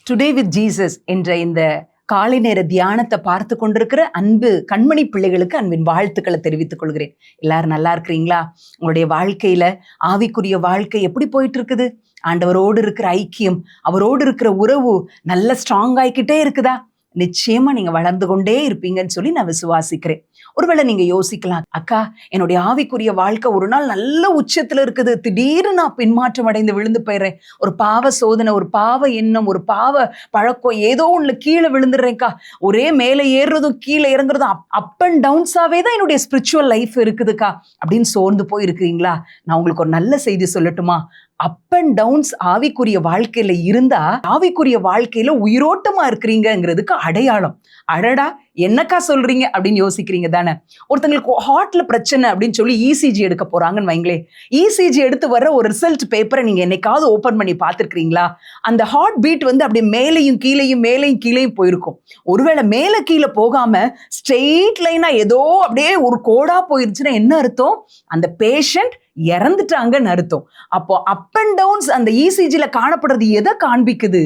Today with Jesus என்ற இந்த காலை நேர தியானத்தை பார்த்து கொண்டிருக்கிற அன்பு கண்மணி பிள்ளைகளுக்கு அன்பின் வாழ்த்துக்களை தெரிவித்துக் கொள்கிறேன். எல்லாரும் நல்லா இருக்கிறீங்களா? உங்களுடைய வாழ்க்கையில ஆவிக்குரிய வாழ்க்கை எப்படி போயிட்டு இருக்குது? ஆண்டவரோடு இருக்கிற ஐக்கியம், அவரோடு இருக்கிற உறவு நல்ல ஸ்ட்ராங் ஆகிக்கிட்டே இருக்குதா? நிச்சயமா நீங்க வளர்ந்து கொண்டே இருப்பீங்கன்னு சொல்லி நான் விசுவாசிக்கிறேன். ஒருவேளை நீங்க யோசிக்கலாம், அக்கா என்னுடைய ஆவிக்குரிய வாழ்க்கை ஒரு நாள் நல்ல உச்சத்துல இருக்குது, திடீர்னு நான் பின்மாற்றம் அடைந்து விழுந்து போயிடுறேன். ஒரு பாவ சோதனை, ஒரு பாவ எண்ணம், ஒரு பாவ பழக்கம், ஏதோ ஒண்ணுல கீழே விழுந்துடுறேன்க்கா. ஒரே மேலே ஏறுறதும் கீழே இறங்குறதும் அப் அண்ட் டவுன்ஸாவே தான் என்னுடைய ஸ்பிரிச்சுவல் லைஃப் இருக்குதுக்கா அப்படின்னு சோர்ந்து போய் இருக்கிறீங்களா? நான் உங்களுக்கு ஒரு நல்ல செய்தி சொல்லட்டுமா? அப் அண்ட் டவுன்ஸ் ஆவிக்குரிய வாழ்க்கையில இருந்தா ஆவிக்குரிய வாழ்க்கையில உயிரோட்டமா இருக்கிறீங்கிறதுக்கு அடையாளம். அடடா என்னக்கா சொல்றீங்க அப்படின்னு யோசிக்கிறீங்க தானே? ஒருத்தங்களுக்கு ஹார்ட்ல பிரச்சனை அப்படின்னு சொல்லி இசிஜி எடுக்க போறாங்கன்னு வைங்களே. இசிஜி எடுத்து வர்ற ஒரு ரிசல்ட் பேப்பரை நீங்க என்னைக்காவது ஓபன் பண்ணி பார்த்துருக்கீங்களா? அந்த ஹார்ட் பீட் அப்படி மேலையும் கீழையும் மேலையும் கீழையும் போயிருக்கும். ஒருவேளை மேல கீழே போகாம ஸ்ட்ரெயிட் லைனா ஏதோ அப்படியே ஒரு கோடா போயிருச்சுன்னா என்ன அர்த்தம்? அந்த பேஷண்ட் இறந்துட்டாங்கன்னு அர்த்தம். அப்போ அப் அண்ட் டவுன்ஸ் அந்த இசிஜில காணப்படுறது எதை காண்பிக்குது?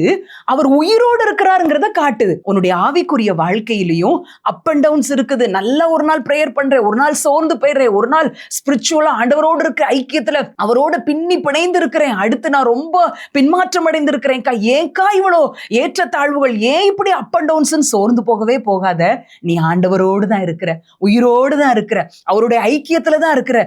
அவர் உயிரோடு இருக்கிறாருங்கிறத காட்டுது. உன்னுடைய ஆவிக்குரிய வாழ்க்கையிலையும் அப் அண்ட் டவுன்ஸ் இருக்குது. நல்ல ஒரு நாள் பிரேயர் பண்றேன், ஒரு நாள் சோர்ந்து போயிடுறேன், ஒரு நாள் ஸ்பிரிச்சுவலா ஆண்டவரோடு இருக்கிற ஐக்கியத்துல அவரோட பின்னி பிணைந்து இருக்கிறேன், அடுத்து நான் ரொம்ப பின்மாற்றம் அடைந்து இருக்கிறேன்க்கா. ஏன்க்கா இவ்வளோ ஏற்றத்தாழ்வுகள், ஏன் இப்படி அப் அண்ட் டவுன்ஸ் சோர்ந்து போகவே போகாத. நீ ஆண்டவரோடு தான் இருக்கிற, உயிரோடு தான் இருக்கிற, அவருடைய ஐக்கியத்துல தான் இருக்கிற.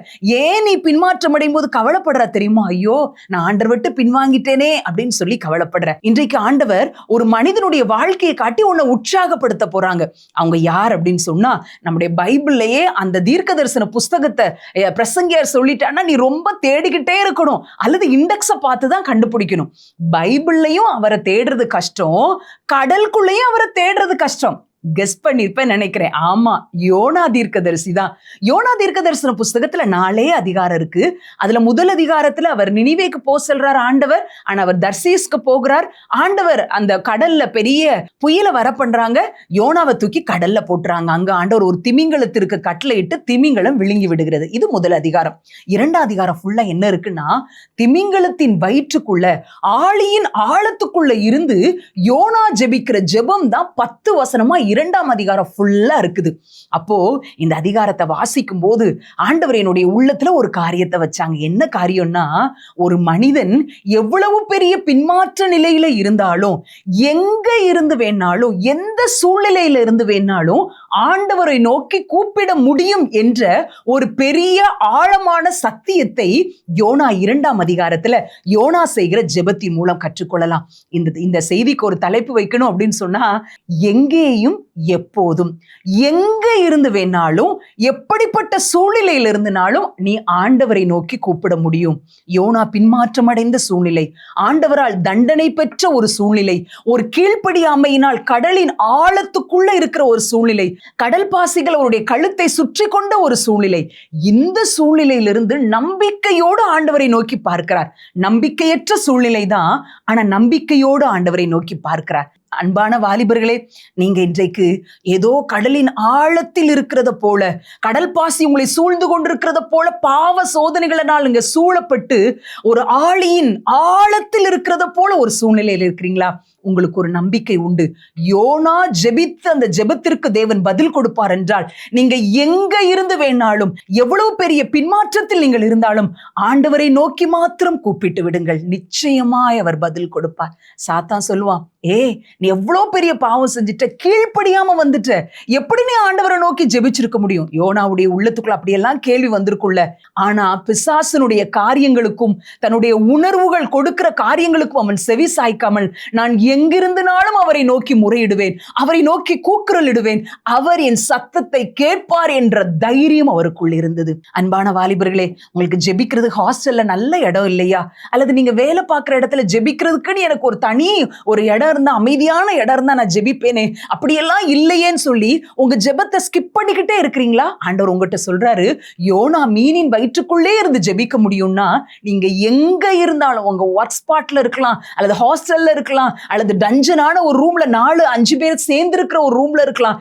ஏன் நீ பின்மாற்றம் அடையும் போது கவலைப்படுற தெரியுமா? ஐயோ நான் ஆண்டவர் விட்டு பின்வாங்கிட்டேனே அப்படின்னு சொல்லி கவலைப்படுற. இன்றைக்கு ஆண்டவர் ஒரு மனிதனுடைய வாழ்க்கையை காட்டி உன்னை உற்சாகப்படுத்த போறாங்க. அவங்க யார் அப்படின்னு சொன்னா, நம்முடைய பைபிள்லயே அந்த தீர்க்க தரிசன புஸ்தகத்தை பிரசங்கியார் சொல்லிட்டான்னா நீ ரொம்ப தேடிக்கிட்டே இருக்கணும், அல்லது இண்டெக்ஸை பார்த்து தான் கண்டுபிடிக்கணும். பைபிள்லையும் அவரை தேடுறது கஷ்டம், கடலுக்குள்ளேயும் அவரை தேடுறது கஷ்டம். கெஸ் பண்ணிருப்பேன் நினைக்கிறேன். ஆமா, யோனா தீர்க்கதரிசி தான். யோனா தீர்க்க தரிசன புஸ்தகத்துல 4 அதிகாரம் இருக்கு. அதுல முதல் அதிகாரத்துல அவர் நினிவேக்கு போக சொல்றார் ஆண்டவர். ஆனா அவர் தர்சீஸ்க்கு போகிறார். ஆண்டவர் அந்த கடல்ல பெரிய புயலை வர பண்றாங்க. யோனாவை தூக்கி கடல்ல போட்டுறாங்க. அங்க ஆண்டவர் ஒரு திமிங்கலத்திற்கு கட்டளை இட்டு திமிங்கலம் விழுங்கி விடுகிறது. இது முதல் அதிகாரம். 2 அதிகாரம் ஃபுல்லா என்ன இருக்குன்னா, திமிங்கலத்தின் வயிற்றுக்குள்ள ஆழியின் ஆழத்துக்குள்ள இருந்து யோனா ஜெபிக்கிற ஜெபம் தான் 10 வசனமா 2ஆம் அதிகாரம் ஃபுல்லா இருக்குது. அப்போ இந்த அதிகாரத்தை வாசிக்கும் போது ஆண்டவர் என்னுடைய உள்ளத்துல ஒரு காரியத்தை வச்சாங்க. என்ன காரியம்னா, ஒரு மனிதன் எவ்வளவு பெரிய பின்மாற்ற நிலையில இருந்தாலும், எங்க இருந்து வேணாலும், எந்த சூழ்நிலையில இருந்து வேணாலும் ஆண்டவரை நோக்கி கூப்பிட முடியும் என்ற ஒரு பெரிய ஆழமான சத்தியத்தை யோனா 2ஆம் அதிகாரத்துல யோனா செய்கிற ஜெபத்தின் மூலம் கற்றுக்கொள்ளலாம். இந்த செய்திக்கு ஒரு தலைப்பு வைக்கணும் அப்படின்னு சொன்னா, எங்கேயும் எப்போதும் எங்க இருந்து வேணாலும், எப்படிப்பட்ட சூழ்நிலையில இருந்தனாலும் நீ ஆண்டவரை நோக்கி கூப்பிட முடியும். யோனா பின்மாற்றம் அடைந்த சூழ்நிலை, ஆண்டவரால் தண்டனை பெற்ற ஒரு சூழ்நிலை, ஒரு கீழ்ப்படியாமையினால் கடலின் ஆழத்துக்குள்ள இருக்கிற ஒரு சூழ்நிலை, கடல் பாசிகள் அவருடைய கழுத்தை சுற்றி கொண்ட ஒரு சூழ்நிலை. இந்த சூழ்நிலையிலிருந்து நம்பிக்கையோடு ஆண்டவரை நோக்கி பார்க்கிறார். நம்பிக்கையற்ற சூழ்நிலை தான், ஆனா நம்பிக்கையோடு ஆண்டவரை நோக்கி பார்க்கிறார். அன்பான வாலிபர்களே, நீங்க இன்றைக்கு ஏதோ கடலின் ஆழத்தில் இருக்கிறத போல, கடல் பாசி உங்களை சூழ்ந்து கொண்டிருக்கிறத போல பாவ சோதனைகளினால் இங்க சூழப்பட்டு ஒரு ஆழியின் ஆழத்தில் இருக்கிறத போல ஒரு சூழ்நிலையில் இருக்கிறீங்களா? உங்களுக்கு ஒரு நம்பிக்கை உண்டு. யோனா ஜெபித்த அந்த ஜெபத்திற்கு தேவன் பதில் கொடுப்பார் என்றால், நீங்க எங்க இருந்து வேணாலும், எவ்வளவு பெரிய பின்மாற்றத்தில் நீங்கள் இருந்தாலும் ஆண்டவரை நோக்கி மாத்திரம் கூப்பிட்டு விடுங்கள். நிச்சயமாய் அவர் பதில் கொடுப்பார். சாத்தான் சொல்லுவான், நீ எவ்வளவு பெரிய பாவம் செஞ்சுட்ட, கீழ்ப்படியாம வந்துட்ட, எப்படி நீ ஆண்டவரை நோக்கி ஜெபிச்சிருக்க முடியும்? யோனாவுடைய உள்ளத்துக்குள்ள அப்படியெல்லாம் கேள்வி வந்திருக்குள்ள. ஆனா பிசாசனுடைய காரியங்களுக்கும் தன்னுடைய உணர்வுகள் கொடுக்கிற காரியங்களுக்கும் அவன் செவி சாய்க்காமல், நான் எங்கிருந்தனாலும் அவரை நோக்கி முறையிடுவேன், அவரை நோக்கி கூக்குரலிடுவேன், அவர் என் சத்தத்தை கேட்பார் என்ற தைரியம் அவருக்குள் இருந்தது. அன்பான வாலிபர்களே, உங்களுக்கு ஜெபிக்கிறது ஹாஸ்டல்ல நல்ல இடம் இல்லையா? அல்லது நீங்க வேலை பார்க்குற இடத்துல ஜெபிக்கிறதுக்குன்னு எனக்கு ஒரு தனி ஒரு இடம் இருந்தா, அமைதியான இடம் இருந்தா நான் ஜெபிப்பேனே, அப்படியெல்லாம் இல்லையேன்னு சொல்லி உங்க ஜெபத்தை ஸ்கிப் பண்ணிக்கிட்டே இருக்கிறீங்களா? ஆண்டவர் உங்ககிட்ட சொல்றாரு, யோனா மீனின் வயிற்றுக்குள்ளே இருந்து ஜெபிக்க முடியும்னா, நீங்க எங்க இருந்தாலும், உங்க ஒர்க் ஸ்பாட்ல இருக்கலாம், அல்லது ஹாஸ்டல்ல இருக்கலாம், அல்லது அல்லது டஞ்சனான ஒரு ரூம்ல 4-5 பேர் சேர்ந்து இருக்கிற ஒரு ரூம்ல இருக்கலாம்,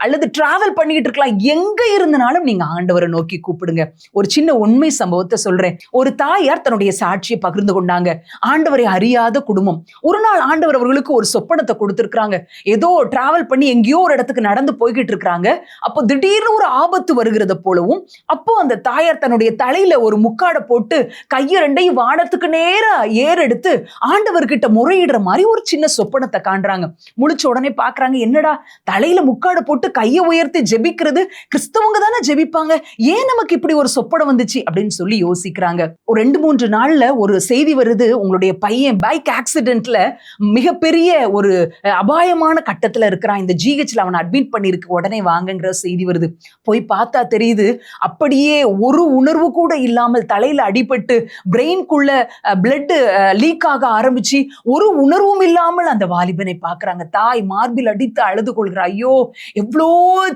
அல்லது டிராவல் பண்ணிட்டு இருக்கலாம். எங்க இருந்தனாலும் நீங்க ஆண்டவரை நோக்கி கூப்பிடுங்க. ஒரு சின்ன உண்மை சம்பவத்தை சொல்றேன். ஒரு தாயார் தன்னுடைய சாட்சியை பகிர்ந்து கொண்டாங்க. ஆண்டவரை அறியாத குடும்பம். ஒரு நாள் ஆண்டவர் அவர்களுக்கு ஒரு சொப்பனத்தை கொடுத்திருக்கிறாங்க. ஏதோ டிராவல் பண்ணி எங்கேயோ ஒரு இடத்துக்கு நடந்து போய்கிட்டு இருக்கிறாங்க. அப்போ திடீர்னு ஒரு ஆபத்து வருகிறது போலவும், அப்போ அந்த தாயார் தன்னுடைய தலையில ஒரு முக்காடை போட்டு கையை ரெண்டையும் வானத்துக்கு நேரா ஏறெடுத்து ஆண்டவர்கிட்ட முறையிடுற மாதிரி ஒரு சின்ன சொப்பனத்தை காண்றாங்க. முழிச்ச உடனே பாக்குறாங்க, என்னடா தலையில முக்காடை போட்டு கையை உயர்த்தி ஜெபிக்கிறது கிறிஸ்தவங்க தானே ஜெபிப்பாங்க, ஏன் நமக்கு இப்படி ஒரு சொப்பனம் வந்துச்சு அப்படின்னு சொல்லி யோசிக்கிறாங்க. ஒரு 2-3 நாள்ல ஒரு செய்தி வருது, உங்களுடைய பையன் பைக் ஆக்சிடென்ட்ல மிகப்பெரிய ஒரு அபாயமான கட்டத்துல இருக்கிறான், இந்த ஜிஹெச்ல அவனை அட்மிட் பண்ணிருக்கு, உடனே வாங்கங்கிற செய்தி வருது. போய் பார்த்தா தெரியுது, அப்படியே ஒரு உணர்வு கூட இல்லாமல் தலையில அடிபட்டு பிரெயின்குள்ள பிளட் லீக் ஆக ஆரம்பிச்சு ஒரு உணர்வும் இல்லாமல் அந்த வாலிபனை பார்க்கறாங்க. தாய் மார்பில் அடித்து அழுது கொள்கிறா. ஐயோ, எவ்வளோ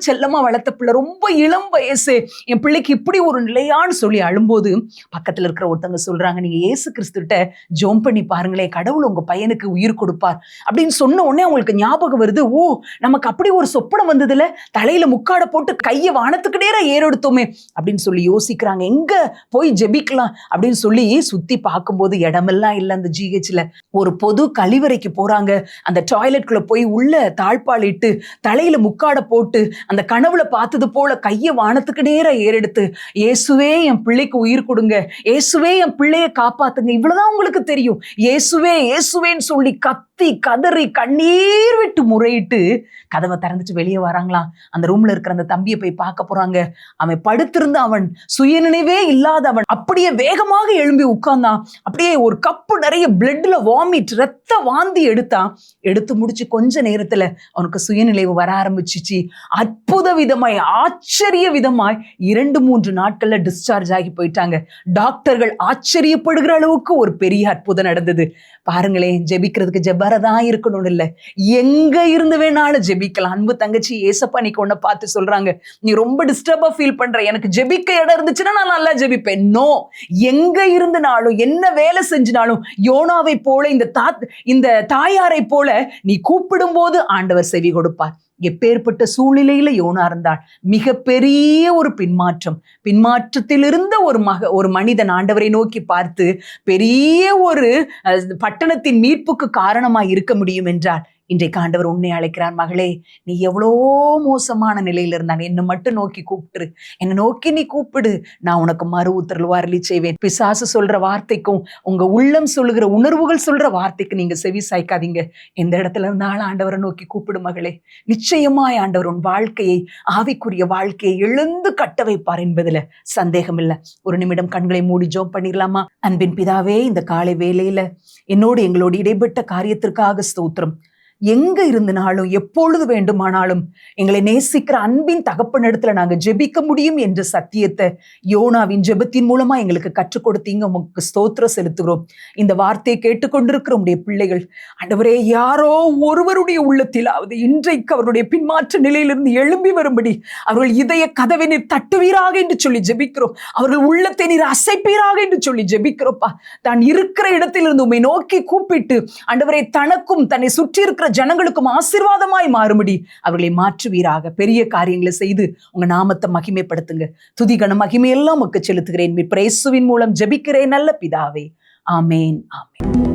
செல்லமா வளர்த்த பிள்ளை, ரொம்ப இளம் வயசு, என் பிள்ளைக்கு இப்படி ஒரு நிலையான்னு சொல்லி அழும்போது பக்கத்துல இருக்கிற ஒருத்தங்க சொல்றாங்க, நீங்க இயேசு கிறிஸ்துட்ட ஜெபம் பண்ணி பாருங்களேன், கடவுள் உங்க பையனுக்கு உயிர் கொடுப்பார் அப்படின்னு சொன்ன உடனே அவங்களுக்கு ஞாபகம் வருது, ஓ நமக்கு அப்படி ஒரு சொப்பனம் வந்ததுல, தலையில முக்காடை போட்டு கையை வானத்துக்கு நேரா ஏறெடுத்தோமே அப்படின்னு சொல்லி யோசிக்கிறாங்க. எங்க போய் ஜெபிக்கலாம் அப்படின்னு சொல்லி சுத்தி பார்க்கும்போது இடமெல்லாம் இல்லை. அந்த ஜிஹெச்ல ஒரு பொது கழிவறைக்கு போறாங்க. அந்த டாய்லெட்குள்ள போய் உள்ள தாழ்பால் இட்டு தலையில முக்காடை போட்டு அந்த கனவுல பார்த்தது போல கையை வானத்துக்கு நேரா ஏறெடுத்து, இயேசுவே என் பிள்ளைக்கு உயிர் கொடுங்க, இயேசுவே என் பிள்ளைய காப்பாத்துங்க, இவ்வளவுதான் உங்களுக்கு தெரியும், இயேசுவே இயேசுவேன்னு சொல்லி கத்தி கதறி கண்ணீர் விட்டு முறையிட்டு கதவை திறந்துட்டு வெளியே வராங்களாம். அந்த ரூம்ல இருக்கிற அந்த தம்பியை போய் பார்க்க போறாங்க. அவன் படுத்திருந்த, அவன் சுயநினைவே இல்லாதவன் அப்படியே வேகமாக எழும்பி உட்கார்ந்தான். அப்படியே ஒரு கப்பு நிறைய பிளட்ல வாமிட், ரத்த வாந்தி எடுத்து முடிச்சு கொஞ்ச நேரத்துல அவனுக்கு சுயநினைவு வர ஆரம்பிச்சிச்சு. அற்புத விதமாய், ஆச்சரிய விதமாய் 2-3 நாட்கள்ல டிஸ்சார்ஜ் ஆகி போயிட்டாங்க. டாக்டர்கள் ஆச்சரியப்படுகிற அளவுக்கு ஒரு பெரிய அற்புதம் நடந்தது. பாருங்களேன், ஜெபிக்கிறதுக்கு ஜெபரதான் இருக்கணும்னு இல்லை, எங்க இருந்து வேணாலும் ஜெபிக்கலாம். அன்பு தங்கச்சி ஏசப்பா நீ கொண்ட பார்த்து சொல்றாங்க, நீ ரொம்ப டிஸ்டர்பா ஃபீல் பண்ற, எனக்கு ஜெபிக்க இடம் இருந்துச்சுன்னா நான் நல்லா ஜெபிப்பேன். நோ, எங்க இருந்துனாலும் என்ன வேலை செஞ்சினாலும் யோனாவை போல, இந்த தாயாரை போல நீ கூப்பிடும் போது ஆண்டவர் செவி கொடுப்பார். எப்பேற்பட்ட சூழ்நிலையில யோனா இருந்தாள். மிகப்பெரிய ஒரு பின்மாற்றத்தில் இருந்த ஒரு மனிதன் ஆண்டவரை நோக்கி பார்த்து பெரிய ஒரு பட்டணத்தின் மீட்புக்கு காரணமாய் இருக்க முடியும் என்றார். இன்றைக்கு ஆண்டவர் உன்னை அழைக்கிறார், மகளே நீ எவ்வளோ மோசமான நிலையில இருந்தான், என்னை மட்டும் நோக்கி கூப்பிட்டுரு, என்னை நோக்கி நீ கூப்பிடு, நான் உனக்கு மறு உத்தரவு அருளி செய்வேன். பிசாசு சொல்ற வார்த்தைக்கும் உங்க உள்ளம் சொல்லுகிற உணர்வுகள் சொல்ற வார்த்தைக்கு நீங்க செவி சாய்க்காதீங்க. எந்த இடத்துல இருந்தாலும் ஆண்டவரை நோக்கி கூப்பிடு மகளே, நிச்சயமாய் ஆண்டவர் உன் வாழ்க்கையை, ஆவிக்குரிய வாழ்க்கையை எழுந்து கட்ட வைப்பார் என்பதுல சந்தேகம் இல்லை. ஒரு நிமிடம் கண்களை மூடி ஜெபம் பண்ணிடலாமா? அன்பின் பிதாவே, இந்த காலை வேளையில எங்களோடு இடைப்பட்ட காரியத்திற்காக ஸ்தோத்திரம். எங்க இருந்தனாலும் எப்பொழுது வேண்டுமானாலும் எங்களை நேசிக்கிற அன்பின் தகப்பனிடத்துல நாங்க ஜெபிக்க முடியும் என்ற சத்தியத்தை யோனாவின் ஜெபத்தின் மூலமா எங்களுக்கு கற்றுக் கொடுத்தீங்க. உங்களுக்கு ஸ்தோத்திரம் செலுத்துகிறோம். இந்த வார்த்தையை கேட்டுக்கொண்டிருக்கிற உடைய பிள்ளைகள் ஆண்டவரே, யாரோ ஒருவருடைய உள்ளத்திலாவது இன்றைக்கு அவருடைய பின்மாற்ற நிலையிலிருந்து எழும்பி வரும்படி அவர்கள் இதய கதவை நீர் தட்டுவீராக என்று சொல்லி ஜெபிக்கிறோம். அவர்கள் உள்ளத்தை நீர் அசைப்பீராக என்று சொல்லி ஜெபிக்கிறோப்பா. தான் இருக்கிற இடத்திலிருந்து உம்மை நோக்கி கூப்பிட்டு ஆண்டவரே, தனக்கும் தன்னை சுற்றி இருக்கிற ஜனங்களுக்கும் ஆசீர்வாதமாய் மாறும்படி அவர்களை மாற்றுவீராக. பெரிய காரியங்களை செய்து உங்க நாமத்தை மகிமைப்படுத்துங்க. துதிகன மகிமையெல்லாம் உமக்கு செலுத்துகிறேன். இயேசுவின் மூலம் ஜெபிக்கிறேன் நல்ல பிதாவே. ஆமேன், ஆமேன்.